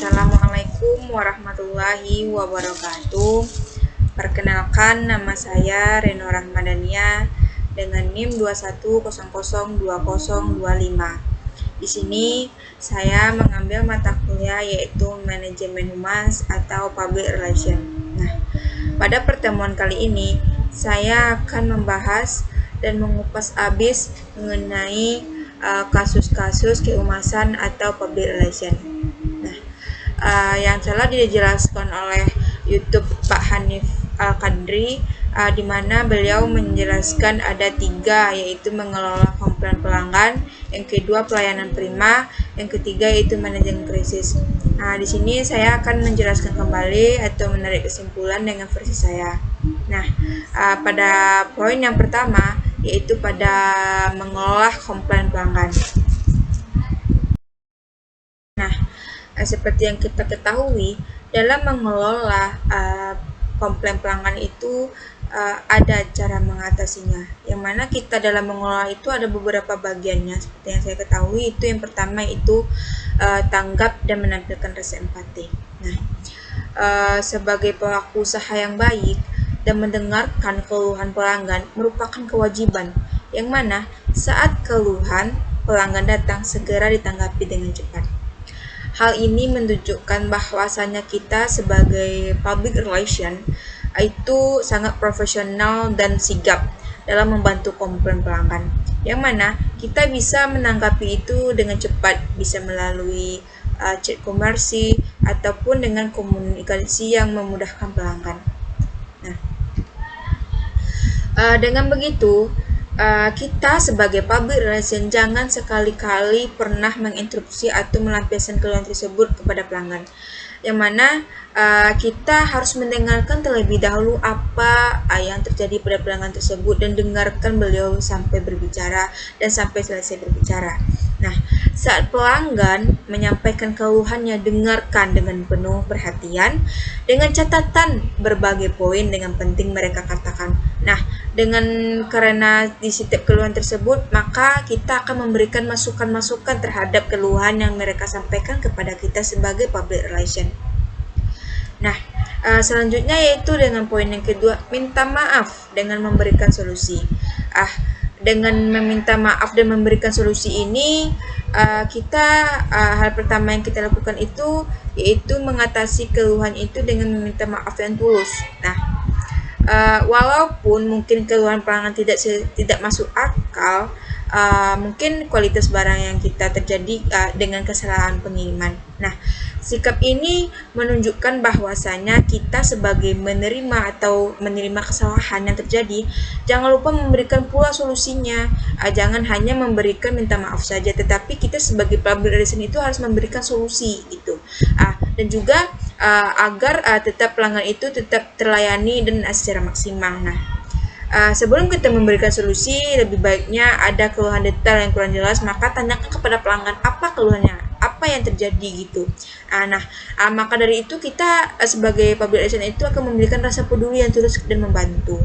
Assalamualaikum warahmatullahi wabarakatuh. Perkenalkan, nama saya Reno Rahmadania dengan NIM 21002025. Di sini saya mengambil mata kuliah yaitu Manajemen Humas atau Public Relation. Nah, pada pertemuan kali ini saya akan membahas dan mengupas habis mengenai kasus-kasus kehumasan atau public relation. Nah, yang telah dijelaskan oleh YouTube Pak Hanif Al-Qadri, di mana beliau menjelaskan ada 3, yaitu mengelola komplain pelanggan, yang kedua pelayanan prima, yang ketiga yaitu manajemen krisis. Nah, di sini saya akan menjelaskan kembali atau menarik kesimpulan dengan versi saya. Nah, pada poin yang pertama yaitu pada mengelola komplain pelanggan. Nah, seperti yang kita ketahui, dalam mengelola komplain pelanggan itu ada cara mengatasinya. Yang mana kita dalam mengelola itu ada beberapa bagiannya. Seperti yang saya ketahui, itu yang pertama itu tanggap dan menampilkan rasa empati. Nah, sebagai pelaku usaha yang baik dan mendengarkan keluhan pelanggan merupakan kewajiban, yang mana saat keluhan pelanggan datang segera ditanggapi dengan cepat. Hal ini menunjukkan bahwasanya kita sebagai public relation itu sangat profesional dan sigap dalam membantu komplain pelanggan, yang mana kita bisa menanggapi itu dengan cepat, bisa melalui chat komersi ataupun dengan komunikasi yang memudahkan pelanggan. Nah, dengan begitu, kita sebagai public relation jangan sekali-kali pernah menginterupsi atau melampiaskan keluhan tersebut kepada pelanggan, yang mana kita harus mendengarkan terlebih dahulu apa yang terjadi pada pelanggan tersebut dan dengarkan beliau sampai berbicara dan sampai selesai berbicara. Nah, saat pelanggan menyampaikan keluhannya, dengarkan dengan penuh perhatian dengan catatan berbagai poin dengan penting mereka katakan. Nah, karena di setiap keluhan tersebut, maka kita akan memberikan masukan-masukan terhadap keluhan yang mereka sampaikan kepada kita sebagai public relation. Nah, selanjutnya yaitu dengan poin yang kedua, minta maaf dengan memberikan solusi. Dengan meminta maaf dan memberikan solusi ini, hal pertama yang kita lakukan itu yaitu mengatasi keluhan itu dengan meminta maaf yang tulus. Nah, walaupun mungkin keluhan pelanggan tidak masuk akal, mungkin kualitas barang yang kita terjadi dengan kesalahan pengiriman. Nah, sikap ini menunjukkan bahwasanya kita sebagai menerima kesalahan yang terjadi, jangan lupa memberikan pula solusinya. Jangan hanya memberikan minta maaf saja, tetapi kita sebagai public relation itu harus memberikan solusi gitu. Dan juga agar tetap pelanggan itu tetap terlayani dan secara maksimal. Nah, sebelum kita memberikan solusi, lebih baiknya ada keluhan detail yang kurang jelas, maka tanyakan kepada pelanggan apa keluhannya, apa yang terjadi gitu. Maka dari itu kita sebagai public relation itu akan memberikan rasa peduli yang tulus dan membantu.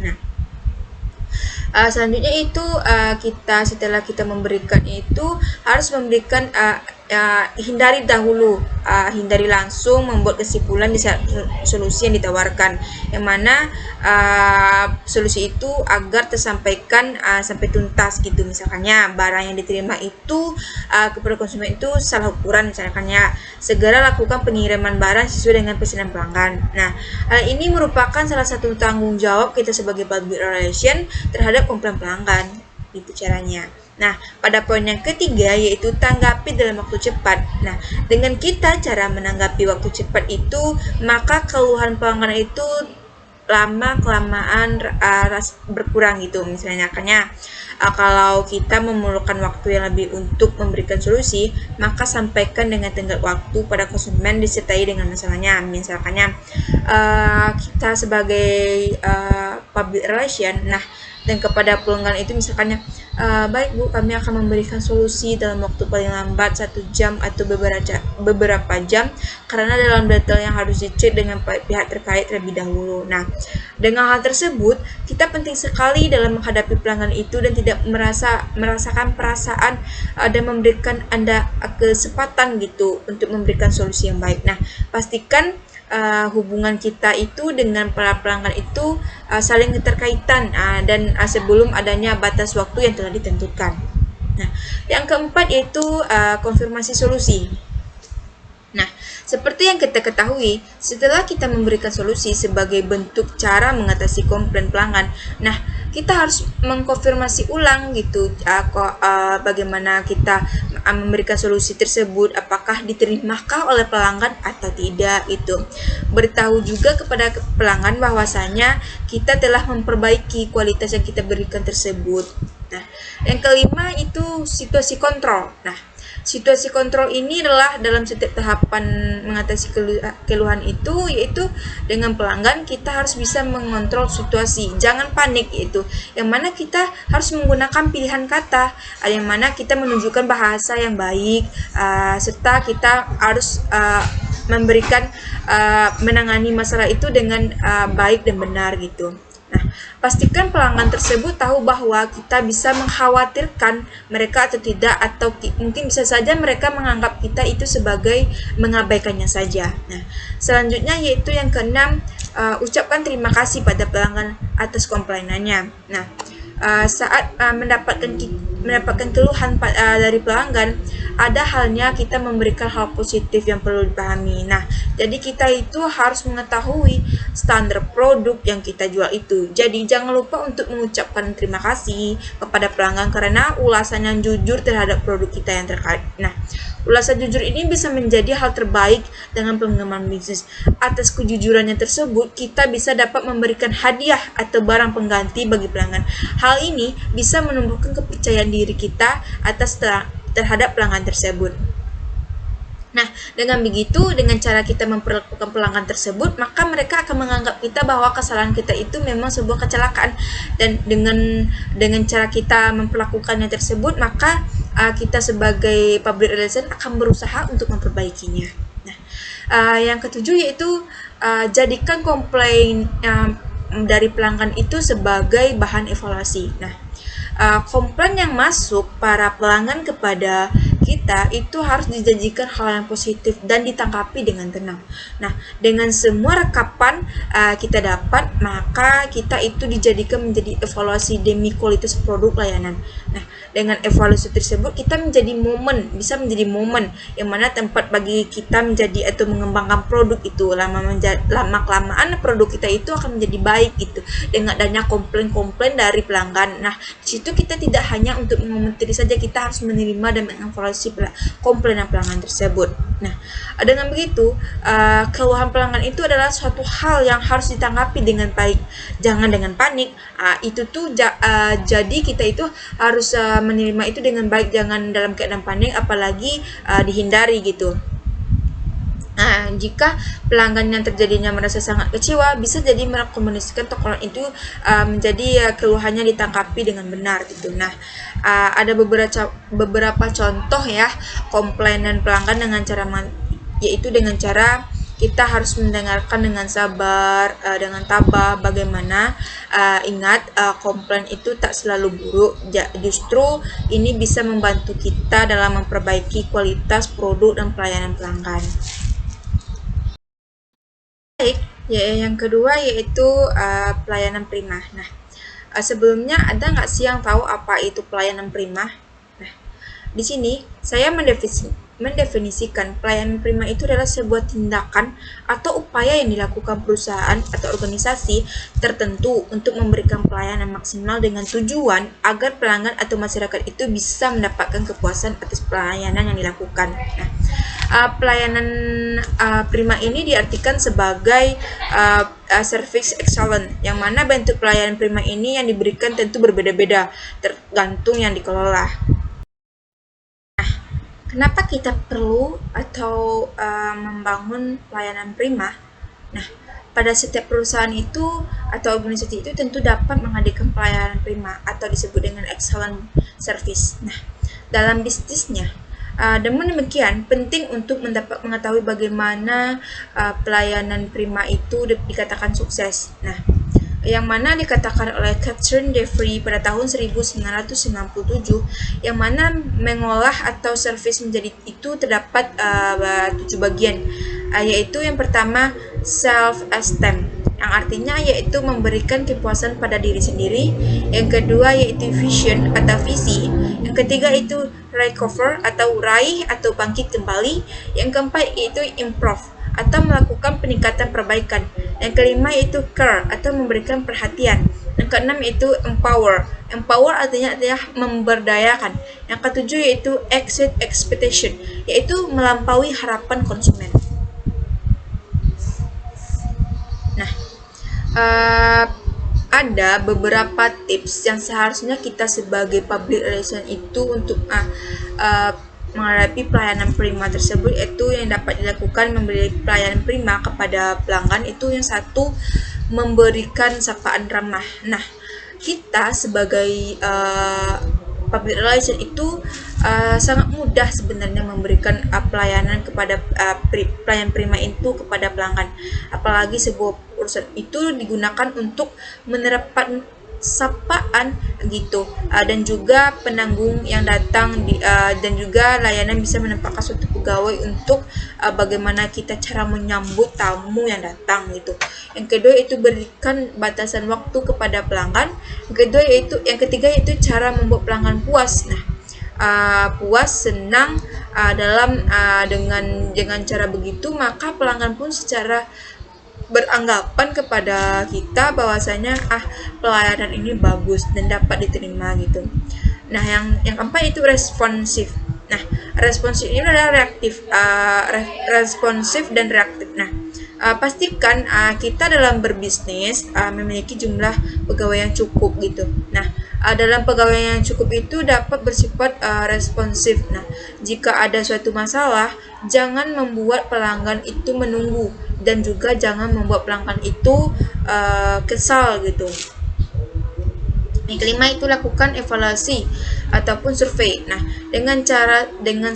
Nah, selanjutnya itu setelah kita memberikan itu harus memberikan hindari langsung membuat kesimpulan di saat solusi yang ditawarkan, yang mana solusi itu agar tersampaikan sampai tuntas gitu. Misalkannya barang yang diterima itu kepada konsumen itu salah ukuran, misalkannya segera lakukan pengiriman barang sesuai dengan pesanan pelanggan. Nah, hal ini merupakan salah satu tanggung jawab kita sebagai public relation terhadap komplain pelanggan, itu caranya. Nah, pada poin yang ketiga yaitu tanggapi dalam waktu cepat. Nah, dengan kita cara menanggapi waktu cepat itu, maka keluhan pelanggan itu lama-kelamaan berkurang gitu. Misalnya kalau kita memerlukan waktu yang lebih untuk memberikan solusi, maka sampaikan dengan tenggat waktu pada konsumen disertai dengan masalahnya. Misalkannya kita sebagai public relation, dan kepada pelanggan itu misalkannya Baik Bu, kami akan memberikan solusi dalam waktu paling lambat 1 jam atau beberapa jam, karena dalam detail yang harus dicek dengan pihak terkait terlebih dahulu. Nah, dengan hal tersebut, kita penting sekali dalam menghadapi pelanggan itu dan tidak merasakan perasaan dan memberikan Anda kesempatan gitu untuk memberikan solusi yang baik. Nah, pastikan hubungan kita itu dengan para pelanggan itu saling keterkaitan dan sebelum adanya batas waktu yang telah ditentukan. Nah, yang keempat yaitu konfirmasi solusi. Nah, seperti yang kita ketahui, setelah kita memberikan solusi sebagai bentuk cara mengatasi komplain pelanggan, nah kita harus mengkonfirmasi ulang gitu, bagaimana kita memberikan solusi tersebut, apakah diterimakah oleh pelanggan atau tidak itu. Beritahu juga kepada pelanggan bahwasanya kita telah memperbaiki kualitas yang kita berikan tersebut. Nah, yang kelima itu situasi kontrol. Nah, situasi kontrol ini adalah dalam setiap tahapan mengatasi keluhan itu, yaitu dengan pelanggan kita harus bisa mengontrol situasi, jangan panik yaitu. Yang mana kita harus menggunakan pilihan kata, yang mana kita menunjukkan bahasa yang baik, serta kita harus memberikan menangani masalah itu dengan baik dan benar gitu. Nah, pastikan pelanggan tersebut tahu bahwa kita bisa mengkhawatirkan mereka atau tidak, atau mungkin bisa saja mereka menganggap kita itu sebagai mengabaikannya saja. Nah, selanjutnya yaitu yang keenam, ucapkan terima kasih pada pelanggan atas komplainannya. Nah, saat mendapatkan keluhan dari pelanggan, ada halnya kita memberikan hal positif yang perlu dipahami. Nah, jadi kita itu harus mengetahui standar produk yang kita jual itu. Jadi jangan lupa untuk mengucapkan terima kasih kepada pelanggan karena ulasan yang jujur terhadap produk kita yang terkait. Nah, ulasan jujur ini bisa menjadi hal terbaik dengan pengembangan bisnis. Atas kejujurannya tersebut, kita bisa dapat memberikan hadiah atau barang pengganti bagi pelanggan. Hal ini bisa menumbuhkan kepercayaan diri kita terhadap pelanggan tersebut. Nah, dengan begitu, dengan cara kita memperlakukan pelanggan tersebut, maka mereka akan menganggap kita bahwa kesalahan kita itu memang sebuah kecelakaan, dan dengan cara kita memperlakukannya tersebut, maka kita sebagai public relation akan berusaha untuk memperbaikinya. Nah, yang ketujuh yaitu jadikan komplain dari pelanggan itu sebagai bahan evaluasi. Nah, komplain yang masuk para pelanggan kepada kita itu harus dijadikan hal yang positif dan ditanggapi dengan tenang. Nah, dengan semua rekapan kita dapat, maka kita itu dijadikan menjadi evaluasi demi kualitas produk layanan. Nah, dengan evaluasi tersebut kita bisa menjadi momen yang mana tempat bagi kita menjadi atau mengembangkan produk itu. Lama-kelamaan produk kita itu akan menjadi baik gitu dengan adanya komplain-komplain dari pelanggan. Nah, di situ kita tidak hanya untuk mengomentari saja, kita harus menerima dan mengevaluasi komplain pelanggan tersebut. Nah, dengan begitu keluhan pelanggan itu adalah suatu hal yang harus ditanggapi dengan baik, jangan dengan panik. Jadi kita itu harus menerima itu dengan baik, jangan dalam keadaan panik, apalagi dihindari gitu. Nah, jika pelanggan yang terjadinya merasa sangat kecewa, bisa jadi merekomendasikan tokoan itu menjadi keluhannya ditanggapi dengan benar gitu. Nah, ada beberapa contoh ya komplainan pelanggan yaitu dengan cara kita harus mendengarkan dengan sabar, dengan tabah. Bagaimana ingat, komplain itu tak selalu buruk, justru ini bisa membantu kita dalam memperbaiki kualitas produk dan pelayanan pelanggan. Baik, yang kedua yaitu pelayanan prima. Nah, sebelumnya ada nggak sih yang tahu apa itu pelayanan prima? Nah, di sini saya mendefinisikan pelayanan prima itu adalah sebuah tindakan atau upaya yang dilakukan perusahaan atau organisasi tertentu untuk memberikan pelayanan maksimal dengan tujuan agar pelanggan atau masyarakat itu bisa mendapatkan kepuasan atas pelayanan yang dilakukan. Nah, pelayanan prima ini diartikan sebagai service excellent, yang mana bentuk pelayanan prima ini yang diberikan tentu berbeda-beda tergantung yang dikelola. Kenapa kita perlu atau membangun pelayanan prima? Nah, pada setiap perusahaan itu atau organisasi itu tentu dapat menghadirkan pelayanan prima atau disebut dengan excellent service. Nah, dalam bisnisnya, namun demikian, penting untuk mengetahui bagaimana pelayanan prima itu dikatakan sukses. Nah, yang mana dikatakan oleh Catherine Jeffrey pada tahun 1997, yang mana mengolah atau service menjadi itu terdapat 7 bagian, yaitu yang pertama self-esteem, yang artinya yaitu memberikan kepuasan pada diri sendiri. Yang kedua yaitu vision atau visi. Yang ketiga itu recover atau raih atau bangkit kembali. Yang keempat yaitu improve atau melakukan peningkatan perbaikan. Yang kelima yaitu care atau memberikan perhatian. Yang keenam yaitu empower. Empower artinya adalah memberdayakan. Yang ketujuh yaitu exceed expectation, yaitu melampaui harapan konsumen. Nah, ada beberapa tips yang seharusnya kita sebagai public relation itu untuk menghadapi pelayanan prima tersebut, yaitu yang dapat dilakukan memberi pelayanan prima kepada pelanggan. Itu yang satu, memberikan sapaan ramah. Nah, kita sebagai public relation itu sangat mudah sebenarnya memberikan pelayanan kepada pelayan prima itu kepada pelanggan, apalagi sebuah urusan itu digunakan untuk menerapkan sapaan gitu, dan juga penanggung yang datang dan juga layanan bisa menempatkan suatu pegawai untuk bagaimana kita cara menyambut tamu yang datang gitu. Yang kedua itu berikan batasan waktu kepada pelanggan. Yang ketiga yaitu cara membuat pelanggan puas. Nah, puas, senang dengan cara begitu maka pelanggan pun secara beranggapan kepada kita bahwasanya pelayanan ini bagus dan dapat diterima gitu. Nah, yang keempat itu responsif. Nah, responsif ini adalah reaktif, responsif dan reaktif. Nah, pastikan kita dalam berbisnis memiliki jumlah pegawai yang cukup gitu. Nah, dalam pegawai yang cukup itu dapat bersifat responsif. Nah, jika ada suatu masalah, jangan membuat pelanggan itu menunggu dan juga jangan membuat pelanggan itu kesal gitu. Yang kelima itu lakukan evaluasi ataupun survei. Nah, dengan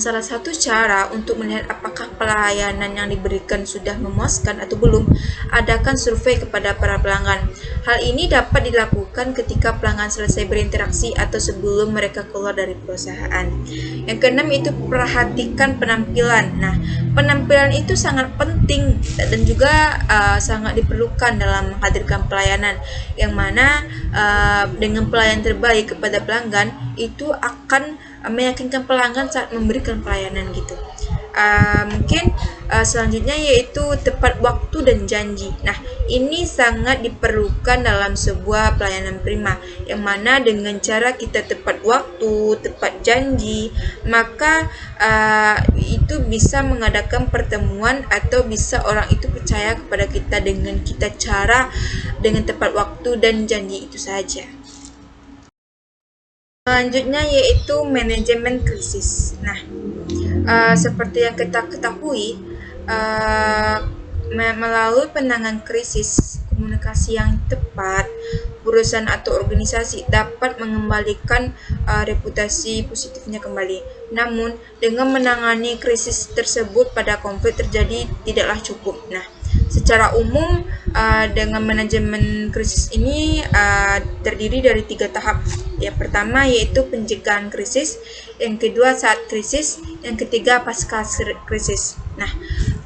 salah satu cara untuk melihat apakah pelayanan yang diberikan sudah memuaskan atau belum, adakan survei kepada para pelanggan. Hal ini dapat dilakukan ketika pelanggan selesai berinteraksi atau sebelum mereka keluar dari perusahaan. Yang keenam itu perhatikan penampilan. Nah, penampilan itu sangat penting dan juga sangat diperlukan dalam menghadirkan pelayanan, yang mana dengan pelayanan terbaik kepada pelanggan itu akan meyakinkan pelanggan saat memberikan pelayanan gitu. Mungkin selanjutnya yaitu tepat waktu dan janji. Nah, ini sangat diperlukan dalam sebuah pelayanan prima, yang mana dengan cara kita tepat waktu, tepat janji, maka itu bisa mengadakan pertemuan atau bisa orang itu percaya kepada kita dengan kita cara dengan tepat waktu dan janji itu saja. Selanjutnya yaitu manajemen krisis. Nah, seperti yang kita ketahui, melalui penanganan krisis, komunikasi yang tepat, perusahaan atau organisasi dapat mengembalikan reputasi positifnya kembali. Namun, dengan menangani krisis tersebut pada konflik terjadi tidaklah cukup. Nah, secara umum dengan manajemen krisis ini terdiri dari 3 tahap. Yang pertama yaitu pencegahan krisis, yang kedua saat krisis, yang ketiga pasca krisis. Nah,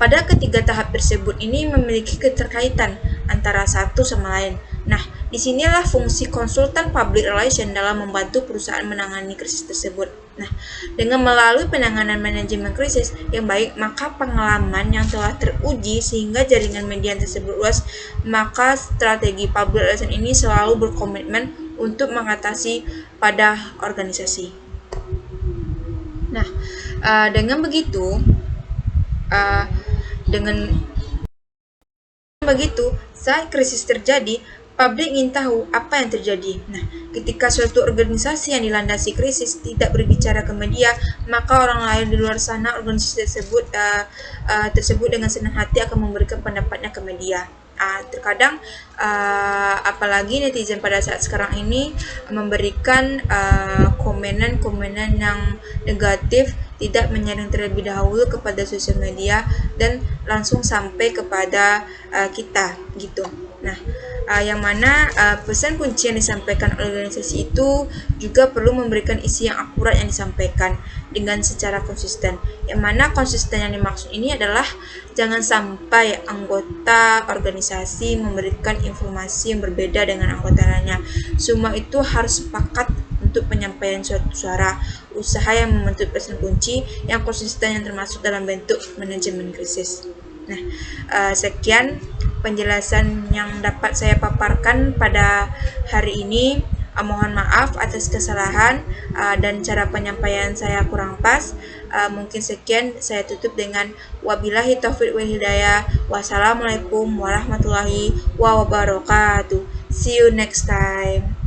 pada ketiga tahap tersebut ini memiliki keterkaitan antara satu sama lain. Nah, disinilah fungsi konsultan public relation dalam membantu perusahaan menangani krisis tersebut. Nah, dengan melalui penanganan manajemen krisis yang baik, maka pengalaman yang telah teruji sehingga jaringan media tersebut luas, maka strategi public relation ini selalu berkomitmen untuk mengatasi pada organisasi. Nah, dengan begitu, saat krisis terjadi, publik ingin tahu apa yang terjadi. Nah, ketika suatu organisasi yang dilandasi krisis tidak berbicara ke media, maka orang lain di luar sana organisasi tersebut dengan senang hati akan memberikan pendapatnya ke media. Terkadang apalagi netizen pada saat sekarang ini memberikan komenan-komenan yang negatif, tidak menyaring terlebih dahulu kepada sosial media dan langsung sampai kepada kita gitu. Nah, yang mana pesan kunci yang disampaikan oleh organisasi itu juga perlu memberikan isi yang akurat yang disampaikan dengan secara konsisten. Yang mana konsisten yang dimaksud ini adalah jangan sampai anggota organisasi memberikan informasi yang berbeda dengan anggota lainnya. Semua itu harus sepakat untuk penyampaian suatu suara, usaha yang membentuk pesan kunci yang konsisten yang termasuk dalam bentuk manajemen krisis. Nah, sekian penjelasan yang dapat saya paparkan pada hari ini. Mohon maaf atas kesalahan dan cara penyampaian saya kurang pas. Mungkin sekian, saya tutup dengan wabillahi taufiq wal hidayah. Wassalamualaikum warahmatullahi wabarakatuh. See you next time.